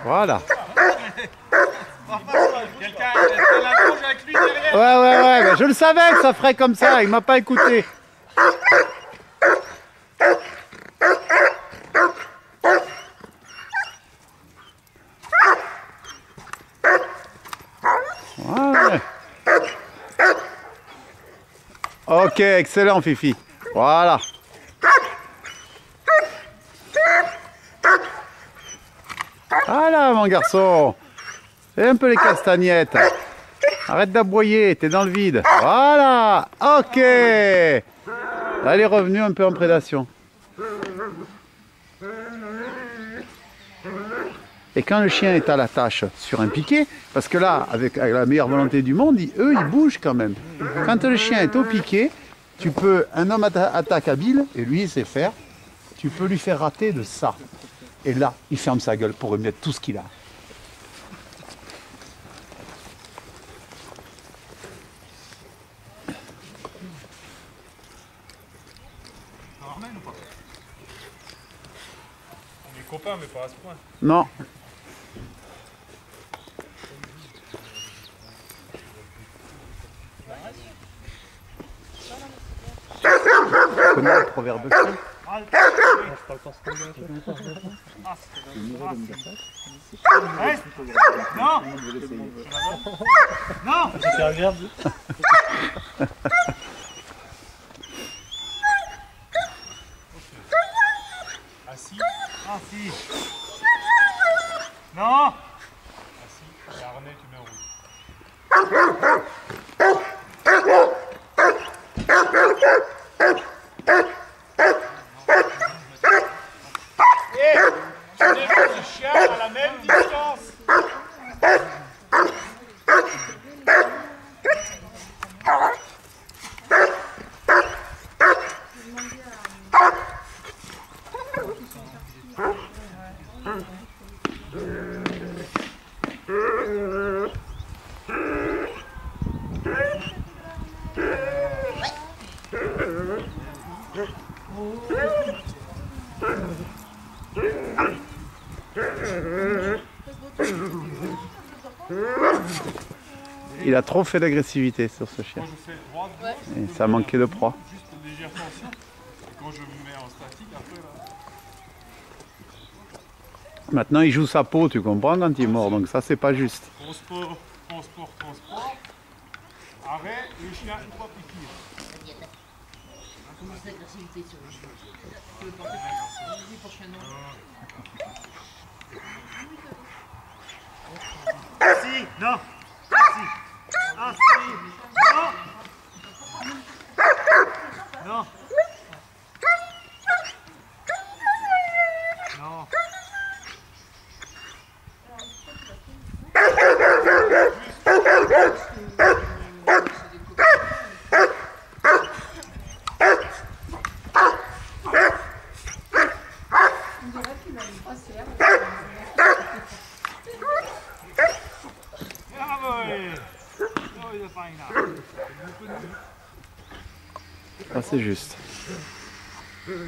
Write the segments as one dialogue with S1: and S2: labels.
S1: Voilà.
S2: Quelqu'un la longe avec lui derrière.
S1: Ouais, mais je le savais que ça ferait comme ça, il m'a pas écouté. Ouais. Ok, excellent Fifi. Voilà. Voilà mon garçon. Fais un peu les castagnettes. Arrête d'aboyer, t'es dans le vide. Voilà. Ok. Là, elle est revenue un peu en prédation. Et quand le chien est à la tâche sur un piquet, parce que là, avec la meilleure volonté du monde, eux, ils bougent quand même. Quand le chien est au piquet, tu peux, un homme attaque habile, et lui, il sait faire, tu peux lui faire rater de ça. Et là, il ferme sa gueule pour remettre tout ce qu'il a.
S2: On est copains, mais pas à ce point.
S1: Non. Tu connais le proverbe chien?
S2: Non. Non.
S3: C'est agréable.
S2: Assis. Assis. Non. Assis. Harnais, tu mets en route. Et tu démarres le chien à la même distance.
S1: Il a trop fait d'agressivité sur ce chien.
S2: Quand je fais droite, gauche,
S1: Et ça manquait de proie.
S2: juste une légère tension. Et quand je me mets en statique, après là.
S1: Maintenant, il joue sa peau, tu comprends, quand il mord. Donc ça, c'est pas juste.
S2: Transport, transport, transport. Arrêt, le chien, il faut piquer.
S4: On commence l'agressivité sur le chien. Tu veux porter vas-y pour chien non.
S2: Assis, non. Assis. Assis. Non. Non. Non.
S1: Ah, c'est juste.
S2: Grosse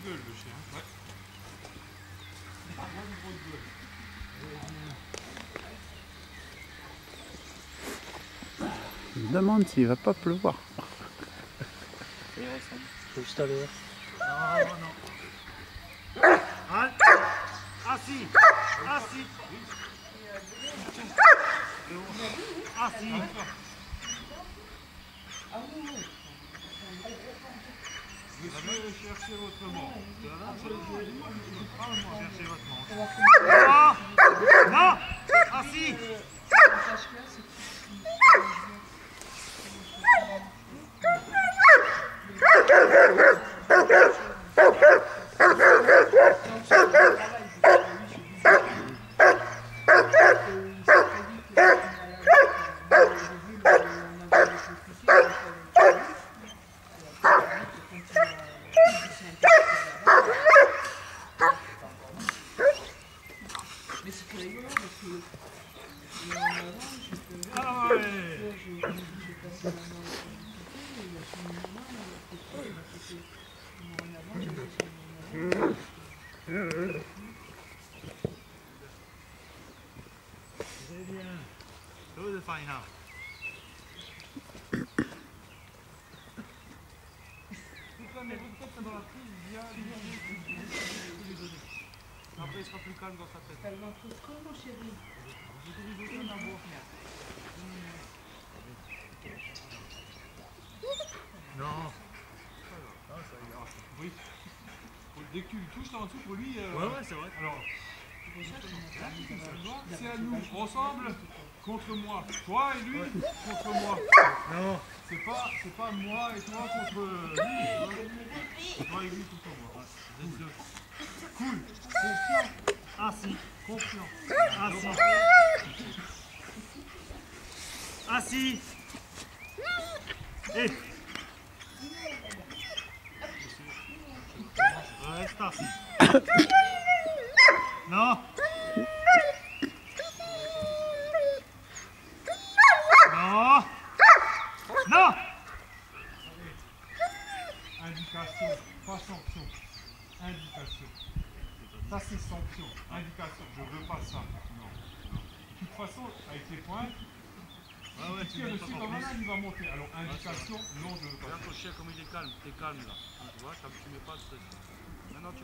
S2: gueule le chien. Ouais. Grosse gueule.
S1: Je me demande s'il va pas pleuvoir.
S3: Juste à l'heure.
S2: Non, non. Halt. Assis. Assis. Assis. Monsieur, cherchez votre manche. Cherchez votre manche. Non. Non. Assis. 都是放一下。Après, il sera plus calme dans sa tête.
S4: T'as le ventre creux, mon chéri.
S2: Non. Oui. Dès que tu le touches en dessous, pour lui. Ouais, c'est vrai. Alors, c'est à nous, ensemble, contre moi. Toi et lui, contre moi. Non. C'est pas moi et toi contre lui. Toi et lui contre moi. Vous êtes deux. Cool. Confiant. Assis. Confiant. Assis. Assis. Et. Reste assis. Non. Non. Non. Indication, pas sanction. Indication. Ça c'est sanction. Indication. Je veux pas ça. Non. De toute façon, avec les points, si le Superman il va monter. Alors indication, non je veux pas. Regarde ton chien comme il est calme. T'es calme là. Tu vois, tu mets pas de stress. Maintenant tu